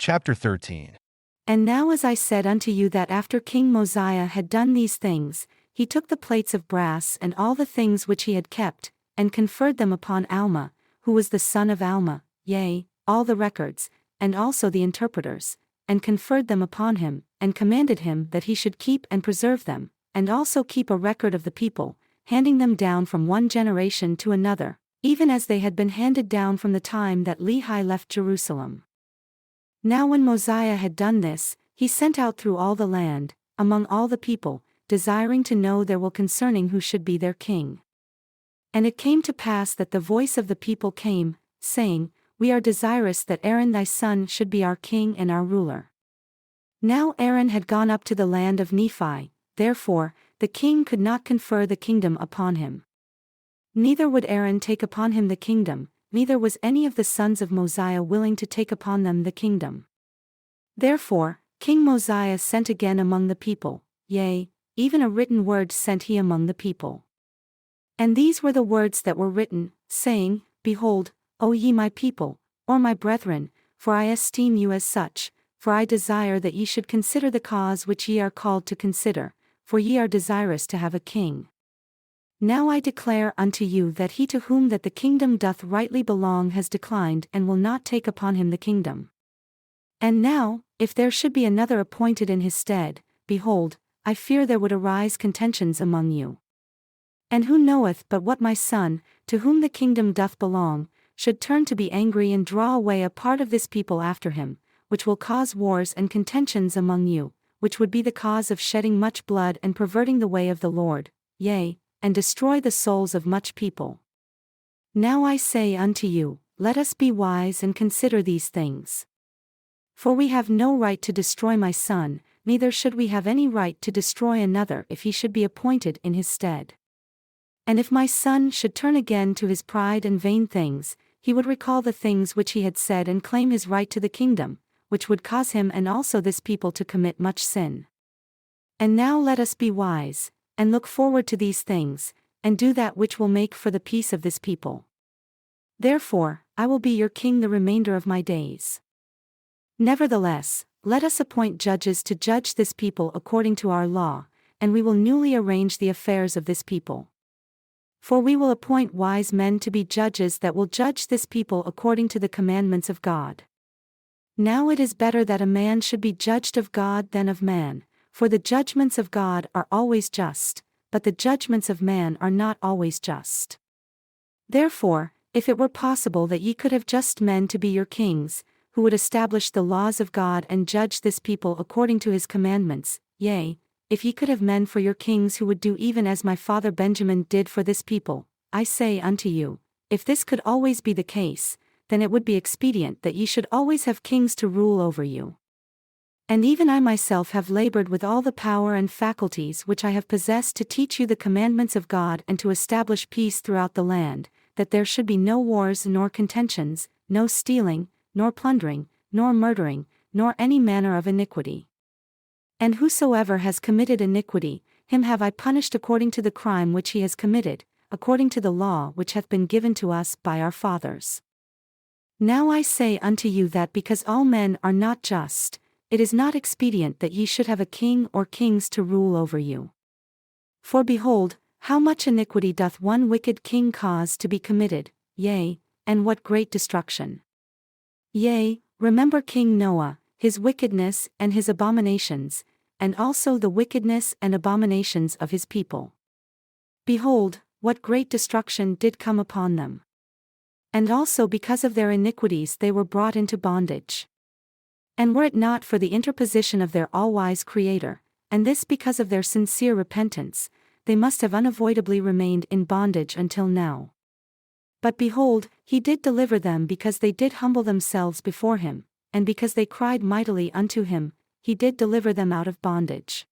Chapter 13. And now as I said unto you that after King Mosiah had done these things, he took the plates of brass and all the things which he had kept, and conferred them upon Alma, who was the son of Alma, yea, all the records, and also the interpreters, and conferred them upon him, and commanded him that he should keep and preserve them, and also keep a record of the people, handing them down from one generation to another, even as they had been handed down from the time that Lehi left Jerusalem. Now when Mosiah had done this, he sent out through all the land, among all the people, desiring to know their will concerning who should be their king. And it came to pass that the voice of the people came, saying, We are desirous that Aaron thy son should be our king and our ruler. Now Aaron had gone up to the land of Nephi, therefore, the king could not confer the kingdom upon him. Neither would Aaron take upon him the kingdom, neither was any of the sons of Mosiah willing to take upon them the kingdom. Therefore, King Mosiah sent again among the people, yea, even a written word sent he among the people. And these were the words that were written, saying, Behold, O ye my people, or my brethren, for I esteem you as such, for I desire that ye should consider the cause which ye are called to consider, for ye are desirous to have a king. Now I declare unto you that he to whom that the kingdom doth rightly belong has declined and will not take upon him the kingdom. And now, if there should be another appointed in his stead, behold, I fear there would arise contentions among you. And who knoweth but what my son, to whom the kingdom doth belong, should turn to be angry and draw away a part of this people after him, which will cause wars and contentions among you, which would be the cause of shedding much blood and perverting the way of the Lord, yea, and destroy the souls of much people. Now I say unto you, let us be wise and consider these things. For we have no right to destroy my son, neither should we have any right to destroy another if he should be appointed in his stead. And if my son should turn again to his pride and vain things, he would recall the things which he had said and claim his right to the kingdom, which would cause him and also this people to commit much sin. And now let us be wise, and look forward to these things, and do that which will make for the peace of this people. Therefore, I will be your king the remainder of my days. Nevertheless, let us appoint judges to judge this people according to our law, and we will newly arrange the affairs of this people. For we will appoint wise men to be judges that will judge this people according to the commandments of God. Now it is better that a man should be judged of God than of man, for the judgments of God are always just, but the judgments of man are not always just. Therefore, if it were possible that ye could have just men to be your kings, who would establish the laws of God and judge this people according to his commandments, yea, if ye could have men for your kings who would do even as my father Benjamin did for this people, I say unto you, if this could always be the case, then it would be expedient that ye should always have kings to rule over you. And even I myself have labored with all the power and faculties which I have possessed to teach you the commandments of God and to establish peace throughout the land, that there should be no wars nor contentions, no stealing, nor plundering, nor murdering, nor any manner of iniquity. And whosoever has committed iniquity, him have I punished according to the crime which he has committed, according to the law which hath been given to us by our fathers. Now I say unto you that because all men are not just, it is not expedient that ye should have a king or kings to rule over you. For behold, how much iniquity doth one wicked king cause to be committed, yea, and what great destruction. Yea, remember King Noah, his wickedness and his abominations, and also the wickedness and abominations of his people. Behold, what great destruction did come upon them. And also because of their iniquities they were brought into bondage. And were it not for the interposition of their all-wise Creator, and this because of their sincere repentance, they must have unavoidably remained in bondage until now. But behold, he did deliver them because they did humble themselves before him, and because they cried mightily unto him, he did deliver them out of bondage.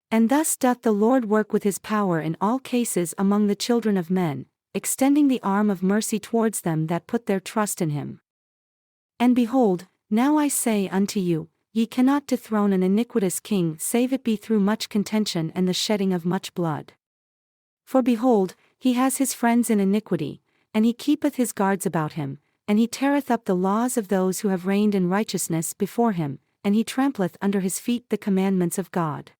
And thus doth the Lord work with his power in all cases among the children of men, extending the arm of mercy towards them that put their trust in him. And behold, now I say unto you, ye cannot dethrone an iniquitous king save it be through much contention and the shedding of much blood. For behold, he has his friends in iniquity, and he keepeth his guards about him, and he teareth up the laws of those who have reigned in righteousness before him, and he trampleth under his feet the commandments of God.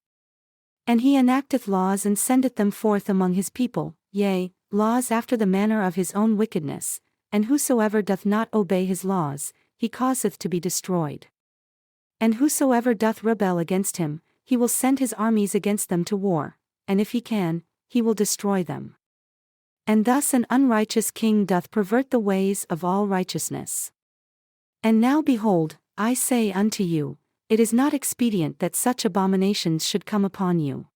And he enacteth laws and sendeth them forth among his people, yea, laws after the manner of his own wickedness, and whosoever doth not obey his laws, he causeth to be destroyed. And whosoever doth rebel against him, he will send his armies against them to war, and if he can, he will destroy them. And thus an unrighteous king doth pervert the ways of all righteousness. And now behold, I say unto you, it is not expedient that such abominations should come upon you.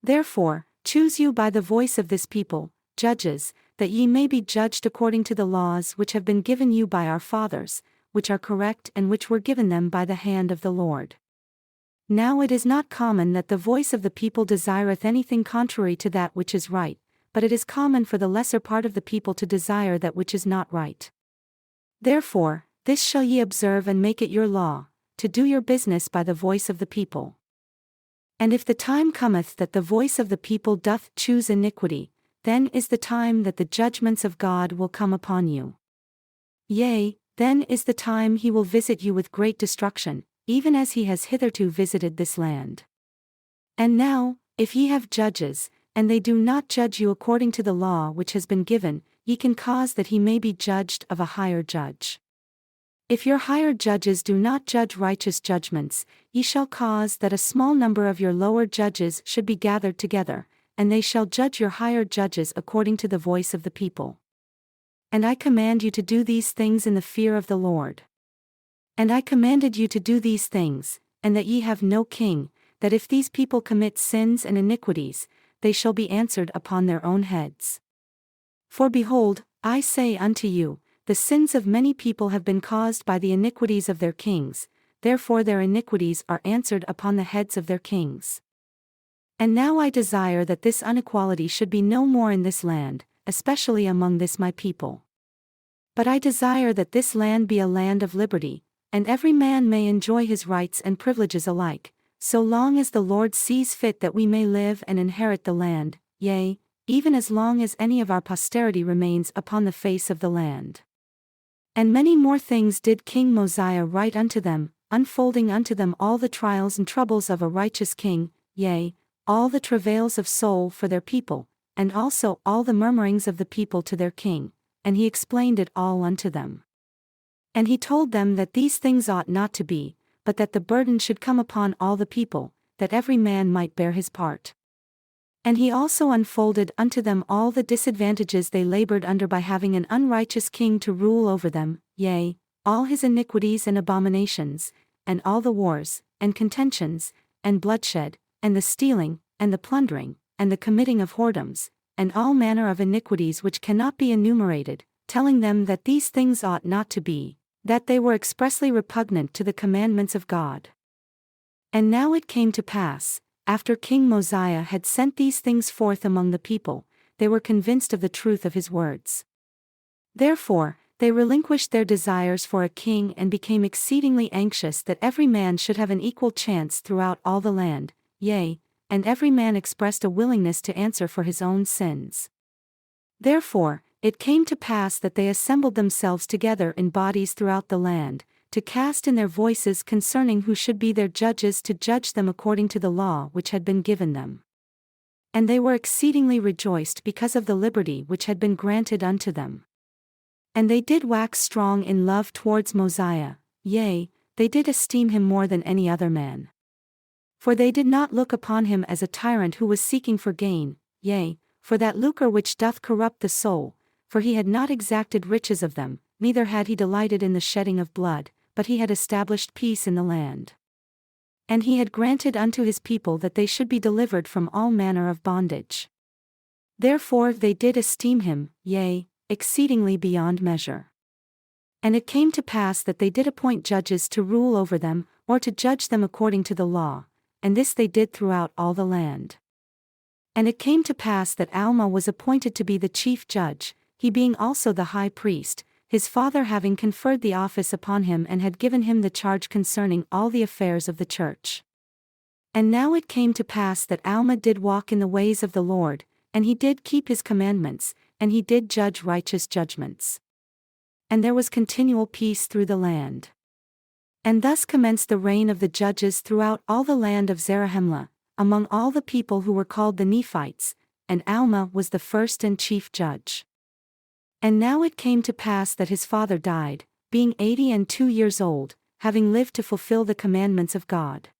Therefore, choose you by the voice of this people, judges, that ye may be judged according to the laws which have been given you by our fathers, which are correct and which were given them by the hand of the Lord. Now it is not common that the voice of the people desireth anything contrary to that which is right, but it is common for the lesser part of the people to desire that which is not right. Therefore, this shall ye observe and make it your law, to do your business by the voice of the people. And if the time cometh that the voice of the people doth choose iniquity, then is the time that the judgments of God will come upon you. Yea, then is the time he will visit you with great destruction, even as he has hitherto visited this land. And now, if ye have judges, and they do not judge you according to the law which has been given, ye can cause that he may be judged of a higher judge. If your higher judges do not judge righteous judgments, ye shall cause that a small number of your lower judges should be gathered together, and they shall judge your higher judges according to the voice of the people. And I command you to do these things in the fear of the Lord. And I commanded you to do these things, and that ye have no king, that if these people commit sins and iniquities, they shall be answered upon their own heads. For behold, I say unto you, the sins of many people have been caused by the iniquities of their kings, therefore their iniquities are answered upon the heads of their kings. And now I desire that this inequality should be no more in this land, especially among this my people. But I desire that this land be a land of liberty, and every man may enjoy his rights and privileges alike, so long as the Lord sees fit that we may live and inherit the land, yea, even as long as any of our posterity remains upon the face of the land. And many more things did King Mosiah write unto them, unfolding unto them all the trials and troubles of a righteous king, yea, all the travails of soul for their people, and also all the murmurings of the people to their king, and he explained it all unto them. And he told them that these things ought not to be, but that the burden should come upon all the people, that every man might bear his part. And he also unfolded unto them all the disadvantages they labored under by having an unrighteous king to rule over them, yea, all his iniquities and abominations, and all the wars, and contentions, and bloodshed, and the stealing, and the plundering, and the committing of whoredoms, and all manner of iniquities which cannot be enumerated, telling them that these things ought not to be, that they were expressly repugnant to the commandments of God. And now it came to pass, after King Mosiah had sent these things forth among the people, they were convinced of the truth of his words. Therefore, they relinquished their desires for a king and became exceedingly anxious that every man should have an equal chance throughout all the land, yea, and every man expressed a willingness to answer for his own sins. Therefore, it came to pass that they assembled themselves together in bodies throughout the land, to cast in their voices concerning who should be their judges to judge them according to the law which had been given them. And they were exceedingly rejoiced because of the liberty which had been granted unto them. And they did wax strong in love towards Mosiah, yea, they did esteem him more than any other man. For they did not look upon him as a tyrant who was seeking for gain, yea, for that lucre which doth corrupt the soul, for he had not exacted riches of them, neither had he delighted in the shedding of blood, but he had established peace in the land. And he had granted unto his people that they should be delivered from all manner of bondage. Therefore they did esteem him, yea, exceedingly beyond measure. And it came to pass that they did appoint judges to rule over them, or to judge them according to the law, and this they did throughout all the land. And it came to pass that Alma was appointed to be the chief judge, he being also the high priest, his father having conferred the office upon him and had given him the charge concerning all the affairs of the church. And now it came to pass that Alma did walk in the ways of the Lord, and he did keep his commandments, and he did judge righteous judgments. and there was continual peace through the land. And thus commenced the reign of the judges throughout all the land of Zarahemla, among all the people who were called the Nephites, and Alma was the first and chief judge. And now it came to pass that his father died, being 82 years old, having lived to fulfill the commandments of God.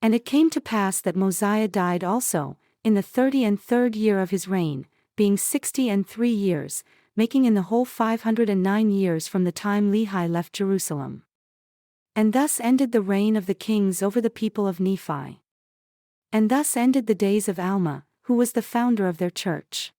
And it came to pass that Mosiah died also, in the 33rd year of his reign, being 63 years, making in the whole 509 years from the time Lehi left Jerusalem. And thus ended the reign of the kings over the people of Nephi. And thus ended the days of Alma, who was the founder of their church.